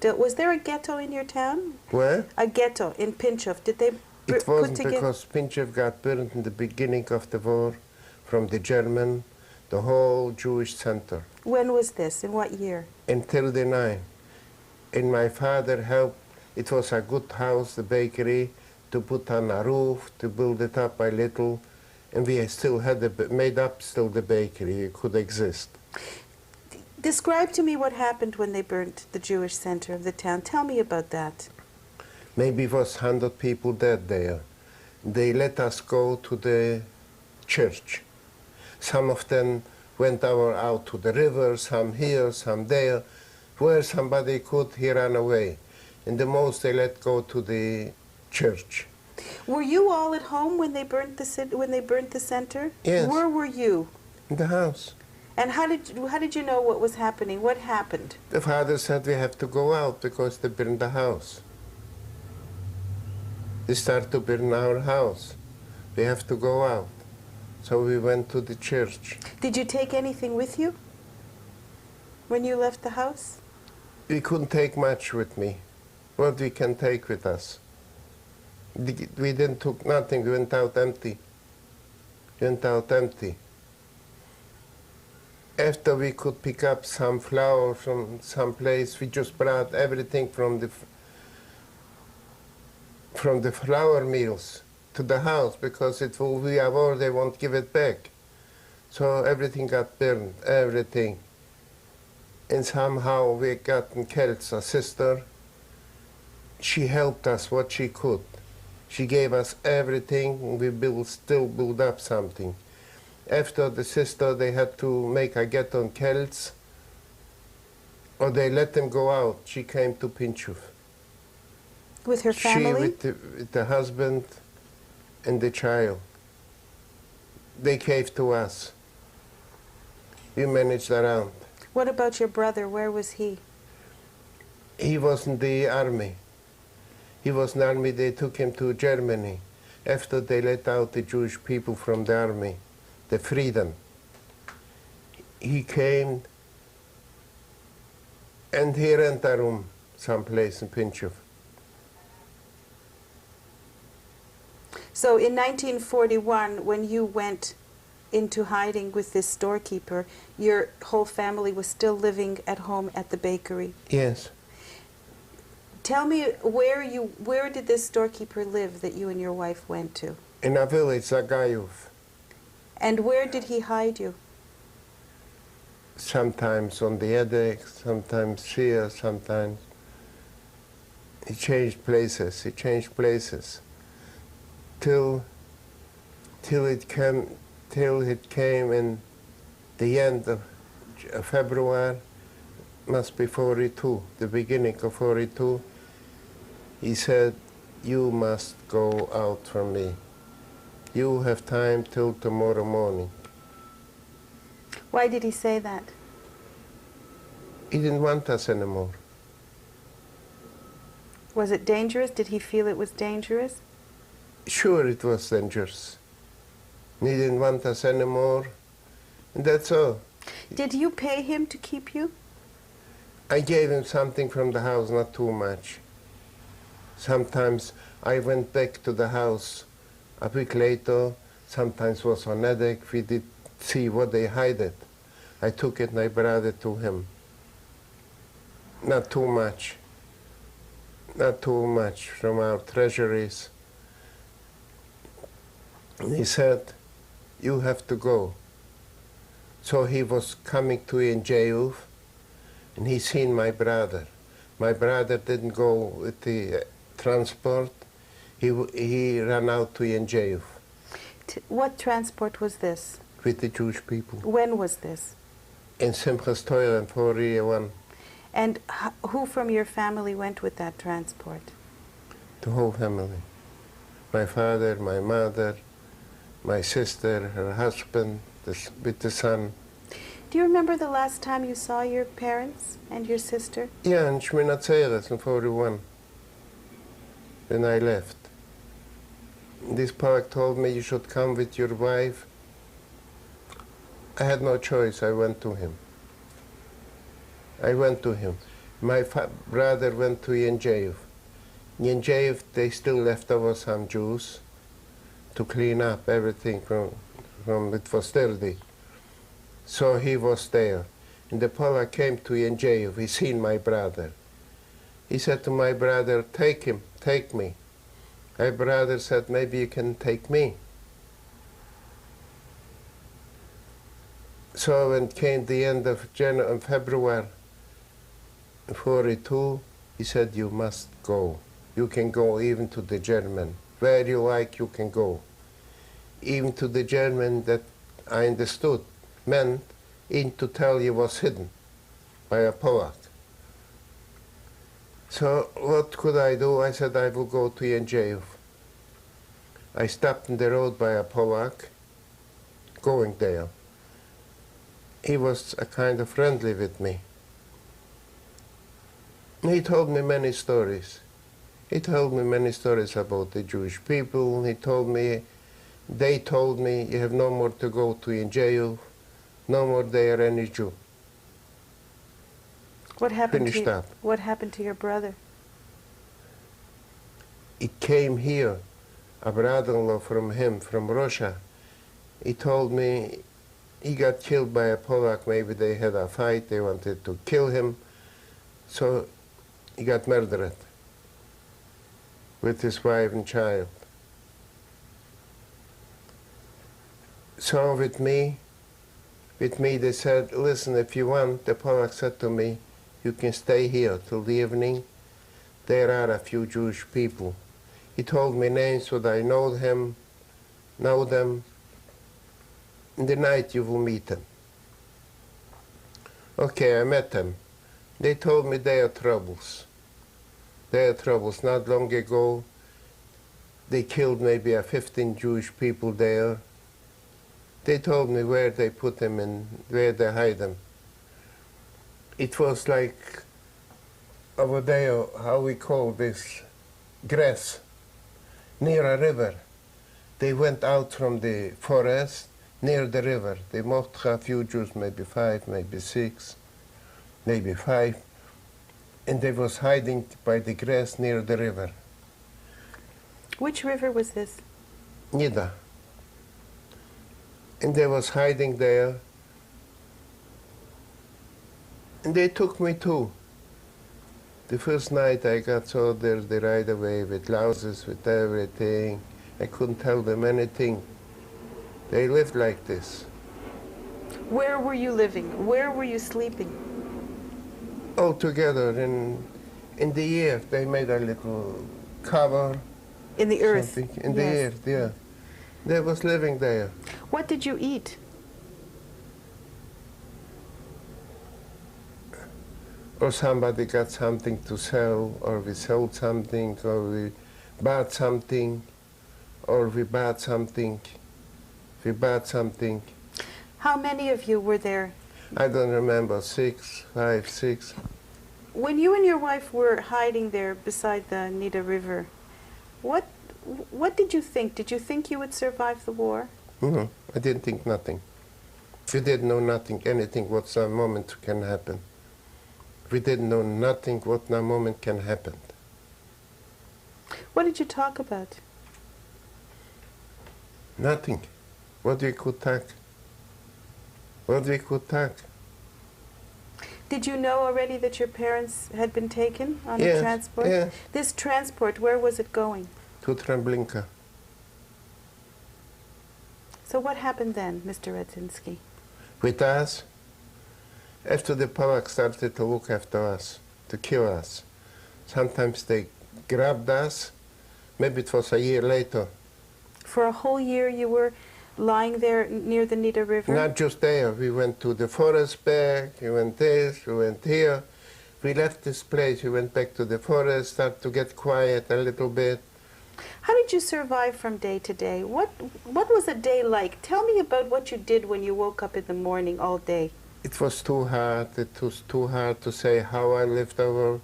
still. Was there a ghetto in your town? Where? A ghetto in Pinchov. Did they It put wasn't together? because Pinchev got burned in the beginning of the war from the German, the whole Jewish center. When was this? In what year? In 39. And my father helped. It was a good house, the bakery, to put on a roof, to build it up a little. And we still had made up still the bakery. It could exist. Describe to me what happened when they burnt the Jewish center of the town. Tell me about that. Maybe it was 100 people dead there. They let us go to the church. Some of them went out to the river, some here, some there. Where somebody could, he ran away. And the most they let go to the church. Were you all at home when they burnt the center? Yes. Where were you? In the house. And how did you know what was happening? What happened? The father said we have to go out because they burned the house. They start to burn our house. We have to go out. So we went to the church. Did you take anything with you when you left the house? We couldn't take much with me. What we can take with us? We didn't took nothing. We went out empty. Went out empty. After we could pick up some flour from some place, we just brought everything from the flour mills to the house because it will be a war, they won't give it back. So everything got burned, everything. And somehow we got in Kelts, a sister. She helped us what she could. She gave us everything, we still build up something. After the sister, they had to make a ghetto in Kelts, or they let them go out. She came to Pinchov. With her family? She with the husband and the child. They came to us. We managed around. What about your brother? Where was he? He was in the army. He was in the army. They took him to Germany after they let out the Jewish people from the army, the freedom. He came and he rented a room someplace in Pinchov. So in 1941, when you went into hiding with this storekeeper, your whole family was still living at home at the bakery. Yes. Tell me, where did this storekeeper live that you and your wife went to? In a village, Zagayov. And where did he hide you? Sometimes on the attic, sometimes here, sometimes. He changed places, till it came in the end of February, must be 42, the beginning of 42. He said, you must go out from me. You have time till tomorrow morning. Why did he say that? He didn't want us anymore. Was it dangerous? Did he feel it was dangerous? Sure, it was dangerous. He didn't want us anymore, and that's all. Did you pay him to keep you? I gave him something from the house, not too much. Sometimes I went back to the house a week later, sometimes was on attic, we did see what they hid it. I took it and I brought it to him. Not too much from our treasuries. And he said, you have to go. So he was coming to Yiddish, and he seen my brother. My brother didn't go with the transport. He ran out to Yiddish. What transport was this? With the Jewish people. When was this? In Simchas Torah in 41. And who from your family went with that transport? The whole family. My father, my mother, my sister, her husband, with the son. Do you remember the last time you saw your parents and your sister? Yeah, in Shmina Tzeres in 41, when I left. This Polak told me you should come with your wife. I had no choice, I went to him. My brother went to Yenjev. Yenjev, they still left over some Jews to clean up everything from it was dirty. So he was there. And the Polak came to Yenjev. He seen my brother. He said to my brother, take him, take me. My brother said, maybe you can take me. So when came the end of February 42, he said, you must go. You can go even to the German. Where you like, you can go. Even to the German that I understood meant in to tell you was hidden by a Polak. So what could I do? I said I will go to Yenjev. I stopped on the road by a Polak, going there. He was a kind of friendly with me. He told me many stories. He told me many stories about the Jewish people. He told me, they told me, you have no more to go to Yenjev, no more there any Jew. What happened Finished up. What happened to your brother? He came here, a brother-in-law from him, from Russia. He told me he got killed by a Polak. Maybe they had a fight, they wanted to kill him. So he got murdered with his wife and child. So with me they said, listen, if you want, the Polak said to me, you can stay here till the evening. There are a few Jewish people. He told me names, so I know them. In the night you will meet them. Okay, I met them. They told me they are troubles. They are troubles. Not long ago, they killed maybe 15 Jewish people there. They told me where they put them and where they hide them. It was like over there, how we call this, grass, near a river. They went out from the forest near the river. They must have few Jews, maybe 5, maybe 6, maybe 5. And they was hiding by the grass near the river. Which river was this? Nida. And they was hiding there. And they took me too. The first night I got so dirty right away with louses, with everything. I couldn't tell them anything. They lived like this. Where were you living? Where were you sleeping? All together in the earth. They made a little cover. In the earth? Something. In the earth, yeah. They was living there. What did you eat? Or somebody got something to sell, or we sold something, or we bought something, or we bought something. We bought something. How many of you were there? I don't remember, 6, 5, 6. When you and your wife were hiding there beside the Nida River, what did you think? Did you think you would survive the war? No, I didn't think nothing. We didn't know nothing, anything, what some moment can happen. We didn't know nothing, what a moment can happen. What did you talk about? Nothing. What we could talk. What we could talk. Did you know already that your parents had been taken on a transport? Yeah. This transport, where was it going? To Treblinka. So what happened then, Mr. Radzinski? With us, after the Polacks started to look after us, to kill us, sometimes they grabbed us, maybe it was a year later. For a whole year you were lying there near the Nida River? Not just there, we went to the forest back, we went this, we went here. We left this place, we went back to the forest, started to get quiet a little bit. How did you survive from day to day? What was a day like? Tell me about what you did when you woke up in the morning all day. It was too hard. It was too hard to say how I lived over.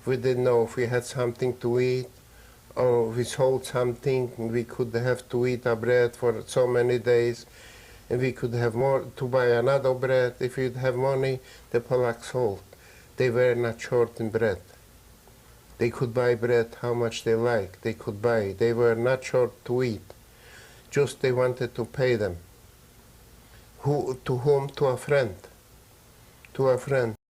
We didn't know if we had something to eat or we sold something. We could have to eat our bread for so many days, and we could have more to buy another bread. If we'd have money, the Polacks sold. they were not short in bread. They could buy bread how much they like. They could buy. They were not short to eat. Just they wanted to pay them. To whom? To a friend. To a friend.